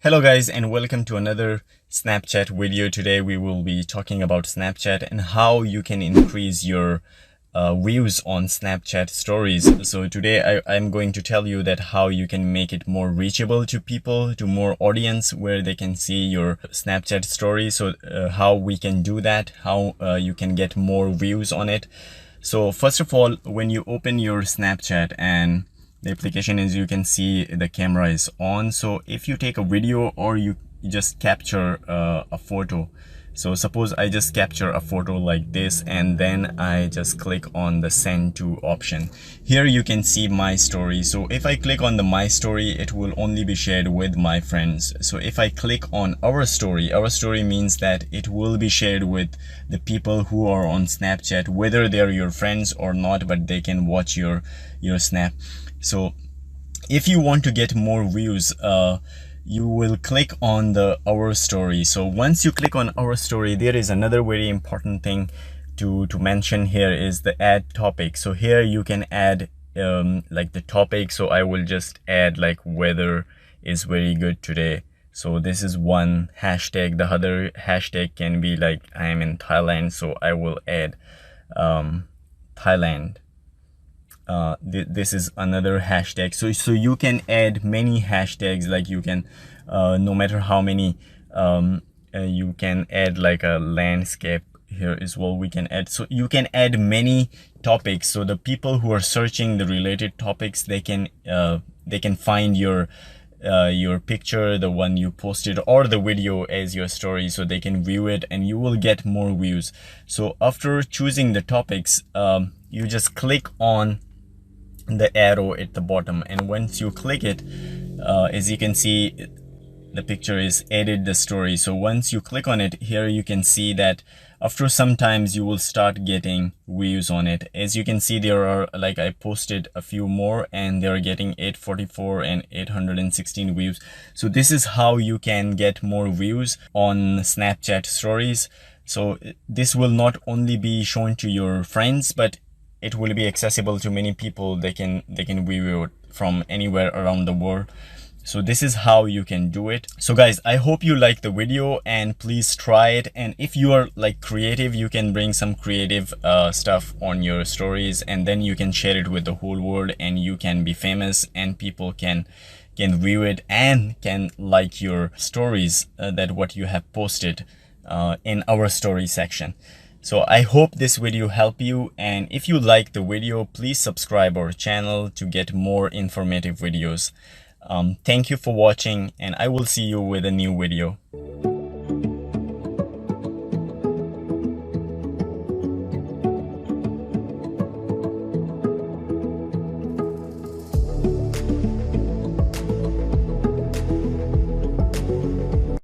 Hello guys, and welcome to another Snapchat video. Today we will be talking about Snapchat and how you can increase your views on Snapchat stories. So today I'm going to tell you that how you can make it more reachable to people, to more audience where they can see your Snapchat story. So how we can do that, how you can get more views on it. So first of all, when you open your Snapchat and the application, as you can see, the camera is on. So if you take a video or you just capture a photo, so suppose I just capture a photo like this and then I just click on the send to option. Here you can see my story. So if I click on the my story, it will only be shared with my friends. So if I click on our story means that it will be shared with the people who are on Snapchat, whether they're your friends or not, but they can watch your snap. So if you want to get more views, you will click on the our story. So once you click on our story, there is another very important thing to mention here is the add topic. So here you can add like the topic. So I will just add like weather is very good today. So this is one hashtag. The other hashtag can be like I am in Thailand. So I will add Thailand. This is another hashtag. So you can add many hashtags, like you can no matter how many, you can add like a landscape here as well. We can add, so you can add many topics, so the people who are searching the related topics, they can find your picture, the one you posted, or the video as your story, so they can view it and you will get more views. So after choosing the topics, you just click on the arrow at the bottom, and once you click it, as you can see, the picture is added the story. So once you click on it, here you can see that after some times you will start getting views on it. As you can see, there are, like, I posted a few more and they're getting 844 and 816 views. So this is how you can get more views on Snapchat stories. So this will not only be shown to your friends, but it will be accessible to many people. They can view it from anywhere around the world. So this is how you can do it. So guys, I hope you like the video and please try it. And if you are like creative, you can bring some creative stuff on your stories, and then you can share it with the whole world and you can be famous and people can view it and can like your stories, that what you have posted in our story section. So I hope this video helped you, and if you like the video, please subscribe our channel to get more informative videos. Thank you for watching, and I will see you with a new video.